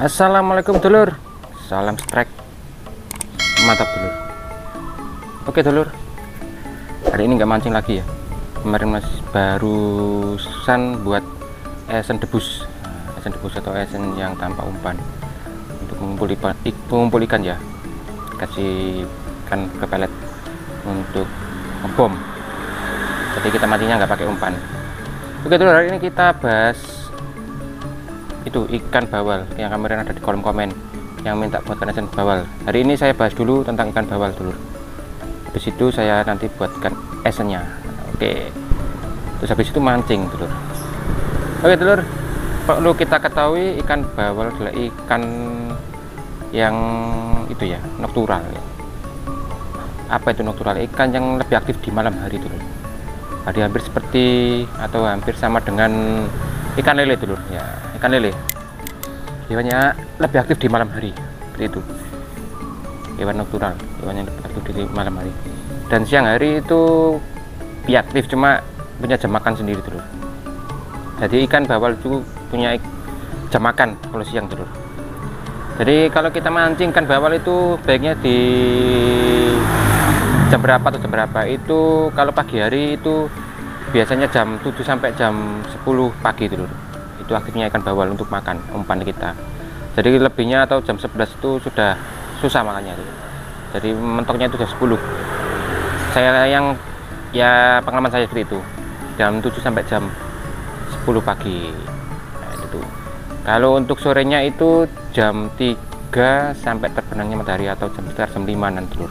Assalamualaikum dulur, salam strike, mantap dulur. Oke dulur, hari ini nggak mancing lagi ya. Kemarin masih barusan buat esen debus atau esen yang tanpa umpan untuk mengumpul ikan ya, kasih ikan ke pelet untuk ngebom. Jadi kita mancingnya nggak pakai umpan. Oke dulur, hari ini kita bahas itu ikan bawal yang kemarin ada di kolom komen yang minta buatkan esen bawal. Hari ini saya bahas dulu tentang ikan bawal dulur, habis itu saya nanti buatkan esennya. Oke, terus habis itu mancing dulur. Oke dulur, perlu kita ketahui ikan bawal adalah ikan yang itu ya, noktural ya. Apa itu noktural? Ikan yang lebih aktif di malam hari dulur. Jadi hampir seperti atau hampir sama dengan ikan lele dulur ya. Ikan lele hewannya lebih aktif di malam hari, seperti itu. Hewan noktural, hewan yang lebih aktif di malam hari, dan siang hari itu aktif, cuma punya jam makan sendiri dulur. Jadi ikan bawal itu punya jam makan kalau siang dulur. Jadi kalau kita mancing ikan bawal itu baiknya di jam berapa atau jam berapa itu. Kalau pagi hari itu biasanya jam 7 sampai jam 10 pagi dulur, itu aktifnya ikan bawal untuk makan umpan kita. Jadi lebihnya atau jam 11 itu sudah susah makannya dulur. Jadi mentoknya itu jam 10. Saya yang ya pengalaman saya seperti itu, jam 7 sampai jam 10 pagi. Nah, itu. Kalau untuk sorenya itu jam 3 sampai terbenamnya matahari atau sekitar jam 5 nanti dulur.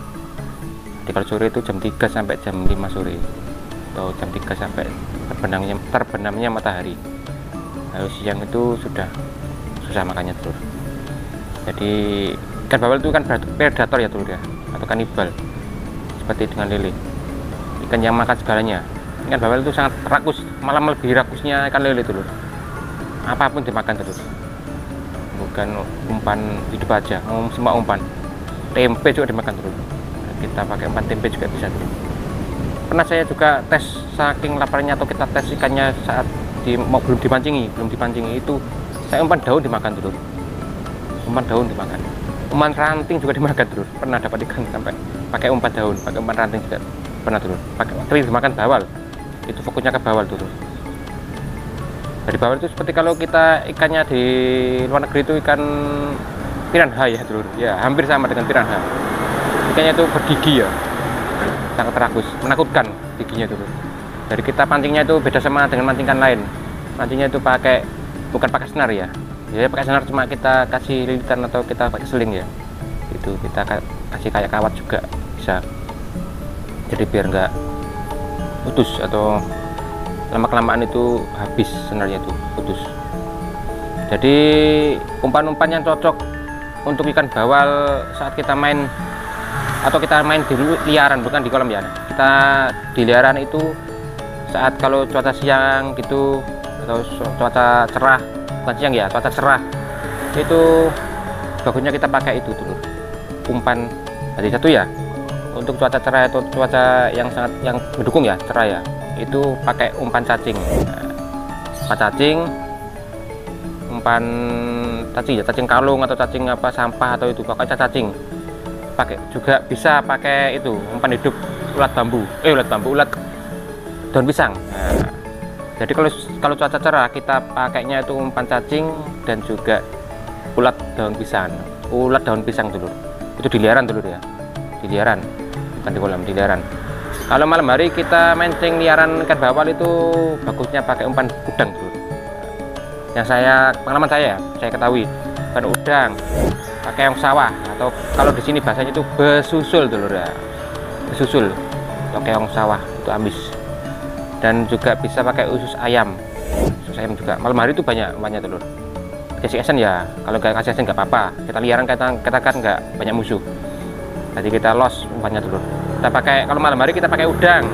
Jadi kalau sore itu jam 3 sampai jam 5 sore atau jam 3 sampai terbenamnya matahari. Lalu siang itu sudah susah makannya dulur. Jadi ikan bawal itu kan predator ya dulur ya, atau kanibal seperti dengan lele, ikan yang makan segalanya. Ikan bawal itu sangat rakus, malah lebih rakusnya ikan lele dulur. Apapun dimakan dulur, bukan umpan hidup aja, semua umpan. Tempe juga dimakan dulur, kita pakai umpan tempe juga bisa dulur. Pernah saya juga tes, saking laparnya atau kita tes ikannya saat belum dipancingi itu, saya umpan daun dimakan dulur. Umpan daun dimakan, umpan ranting juga dimakan dulur. Pernah dapat ikan sampai pakai umpan daun, pakai umpan ranting juga pernah dulur. Tapi dimakan bawal, itu fokusnya ke bawal dulur. Dari bawal itu seperti kalau kita ikannya di luar negeri itu ikan piranha ya dulur ya, hampir sama dengan piranha. Ikannya itu bergigi ya, sangat rakus, menakutkan giginya dulu. Dari kita pancingnya itu beda sama dengan mancing ikan lain. Mancingnya itu bukan pakai senar ya. Ya pakai senar, cuma kita kasih lilitan atau kita pakai seling ya. Itu kita kasih kayak kawat juga bisa. Jadi biar nggak putus atau lama-kelamaan itu habis senarnya itu putus. Jadi umpan-umpan yang cocok untuk ikan bawal saat kita main atau kita main di liaran, bukan di kolam ya. Kita di liaran itu saat kalau cuaca siang gitu atau cuaca cerah, bukan siang ya, cuaca cerah, itu bagusnya kita pakai itu dulu, umpan. Jadi satu ya, untuk cuaca cerah atau cuaca yang sangat yang mendukung ya, cerah ya, itu pakai umpan cacing. Umpan cacing ya, cacing kalung atau cacing apa sampah atau itu, pokoknya cacing. Pakai juga bisa pakai itu umpan hidup, ulat daun pisang. Nah, jadi kalau cuaca cerah kita pakainya itu umpan cacing dan juga ulat daun pisang dulu. Itu di liaran dulu ya, di liaran, bukan di kolam, di liaran. Kalau malam hari kita mancing liaran ikan bawal itu bagusnya pakai umpan udang dulu. Yang pengalaman saya ketahui, bukan udang, pakai yang sawah, atau kalau di sini bahasanya itu besusul dulur ya, besusul atau keong sawah itu ambis. Dan juga bisa pakai usus ayam juga. Malam hari itu banyak dulur. Kasih esen ya, kalau nggak kasih esen nggak apa-apa. Kita liaran kita kan nggak banyak musuh. Jadi kita los umpannya dulur. Kita pakai, kalau malam hari kita pakai udang,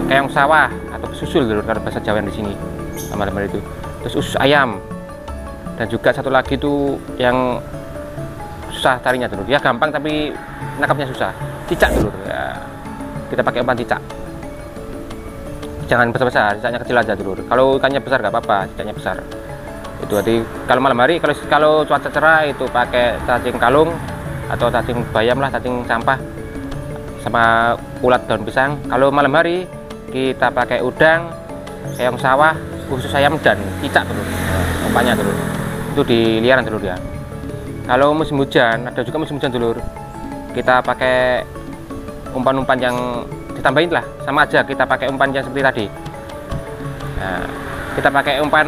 keong sawah atau besusul dulur kalau bahasa Jawa di sini. Malam hari itu. Terus usus ayam. Dan juga satu lagi itu yang susah carinya dulu ya, gampang tapi nangkapnya susah, cicak dulu ya. Kita pakai umpan cicak, jangan besar-besar, cicaknya kecil aja dulu. Kalau ikannya besar nggak apa-apa, cicaknya besar Itu arti kalau malam hari, kalau cuaca cerah itu pakai cacing kalung atau cacing bayam lah, cacing sampah sama ulat daun pisang. Kalau malam hari kita pakai udang, keong sawah, khusus ayam dan cicak dulu, umpannya dulu. Itu di liaran dulu ya. Kalau musim hujan, ada juga musim hujan dulu, kita pakai umpan-umpan yang ditambahin lah, sama aja kita pakai umpan yang seperti tadi. Nah, kita pakai umpan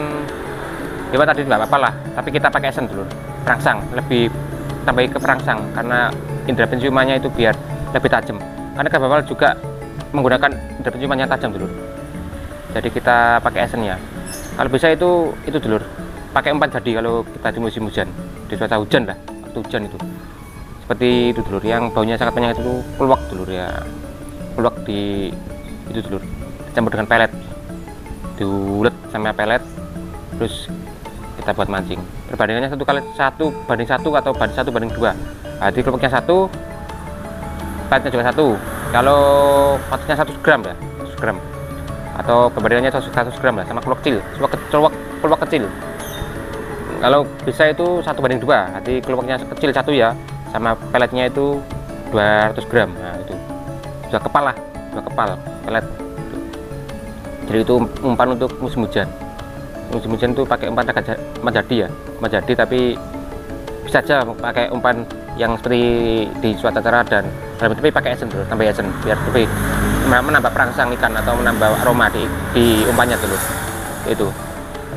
dewa tadi nggak apa-apa lah, tapi kita pakai esen dulu, perangsang, lebih tambahin ke perangsang karena indera penciumannya itu biar lebih tajam. Karena ikan bawal juga menggunakan indera penciuman yang tajam dulu. Jadi kita pakai esen ya. Kalau bisa itu dulur, pakai umpan jadi kalau kita di musim hujan, di cuaca hujan lah, waktu hujan itu. Seperti itu dulur, yang baunya sangat menyengat itu peluwak dulur ya. Peluwak di itu dulur, dicampur dengan pelet, diulet sama pelet, terus kita buat mancing. Perbandingannya 1 banding 1 atau 1 banding 2. Jadi kelompoknya 1, peletnya juga 1. Kalau patutnya 100 gram ya, 100 gram. Atau perbandingannya 100 gram lah sama keluak kecil, keluak kecil. Kalau bisa itu 1 banding 2. Jadi keluaknya kecil 1 ya, sama peletnya itu 200 gram. Nah itu 2 kepal lah, 2 kepal pelet. Jadi itu umpan untuk musim hujan. Musim hujan itu pakai umpan jadi ya, jadi tapi bisa aja pakai umpan yang seperti di cuaca cerah dan tapi pakai esen dulu, tambah esen biar lebih menambah perangsang ikan atau menambah aroma di umpannya dulu. Itu.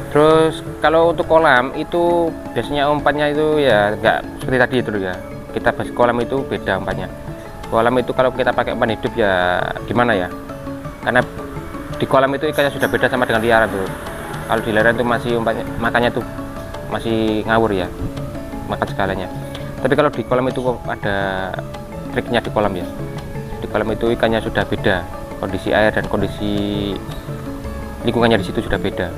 Terus kalau untuk kolam itu biasanya umpannya itu ya enggak seperti tadi itu ya. Kita bahas kolam itu beda umpannya. Kolam itu kalau kita pakai umpan hidup ya gimana ya? Karena di kolam itu ikannya sudah beda sama dengan liaran tuh. Kalau di liaran itu masih umpannya, makannya tuh masih ngawur ya, makan segalanya. Tapi kalau di kolam itu ada triknya di kolam ya. Di kolam itu ikannya sudah beda, kondisi air dan kondisi lingkungannya di situ sudah beda.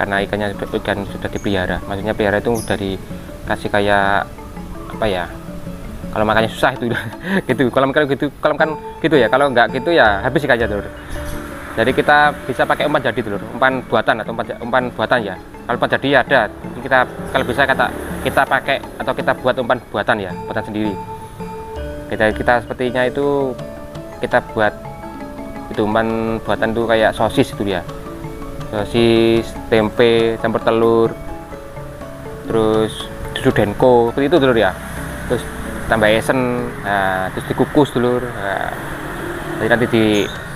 Karena ikan sudah dipelihara, maksudnya pelihara itu sudah dikasih kayak apa ya? Kalau makannya susah itu gitu. Kolam kan gitu ya. Kalau nggak gitu ya habis ikannya dulu. Jadi kita bisa pakai umpan jadi dulu, umpan buatan atau umpan buatan ya. Kalau umpan jadi ya ada, kita kalau bisa kita pakai atau kita buat umpan buatan ya, buatan sendiri. Kita sepertinya itu kita buat itu umpan buatan itu kayak sosis itu ya, sosis, tempe, campur telur, terus susu denko, seperti itu dulu ya. Terus tambah esen, nah, terus dikukus dulu. Nah, jadi nanti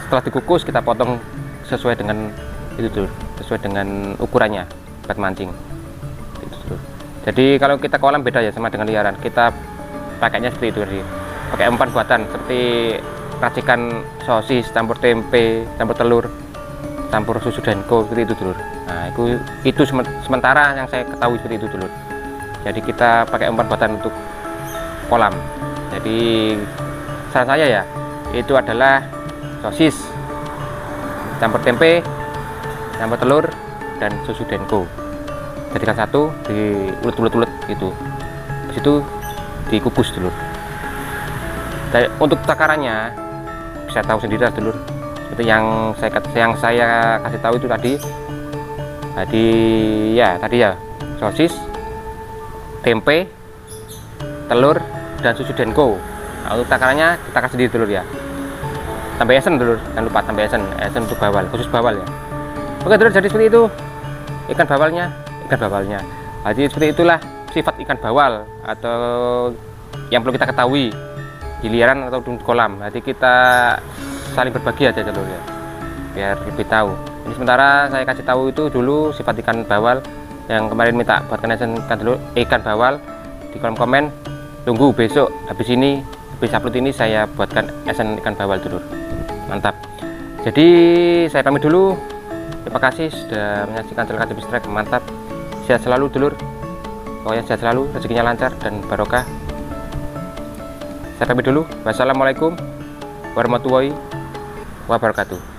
setelah dikukus kita potong sesuai dengan itu dulu, sesuai dengan ukurannya buat mancing. Itu dulu. Jadi kalau kita kolam beda ya sama dengan liaran. Kita pakainya seperti itu tadi. Pakai umpan buatan seperti racikan sosis, campur tempe, campur telur, campur susu denko seperti itu dulu. Nah, itu sementara yang saya ketahui seperti itu dulu. Jadi kita pakai umpan buatan untuk kolam. Jadi saran saya ya itu adalah sosis, campur tempe, campur telur, dan susu denko. Jadikan satu, diulet-ulet gitu. Habis itu dikukus dulu. Untuk takarannya bisa tahu sendiri dulu. Seperti yang saya kasih tahu itu tadi. Tadi ya sosis, tempe, telur, dan susu denko. Nah, untuk takarannya kita kasih sendiri dulu ya. Tambah esen dulu, jangan lupa tambah esen untuk bawal, khusus bawal ya. Oke dulu, jadi seperti itu ikan bawalnya. Jadi seperti itulah sifat ikan bawal atau yang perlu kita ketahui di liaran atau di kolam. Jadi kita saling berbagi aja dulu ya, biar lebih tahu. Ini sementara saya kasih tahu itu dulu sifat ikan bawal. Yang kemarin minta buatkan esen ikan bawal di kolom komen. Tunggu besok habis upload ini saya buatkan esen ikan bawal dulu. Mantap. Jadi saya pamit dulu. Terima kasih sudah menyaksikan channel KCB Strike. Mantap. Sehat selalu dulur. Pokoknya sehat selalu, rezekinya lancar dan barokah. Saya pamit dulu. Wassalamualaikum warahmatullahi wabarakatuh.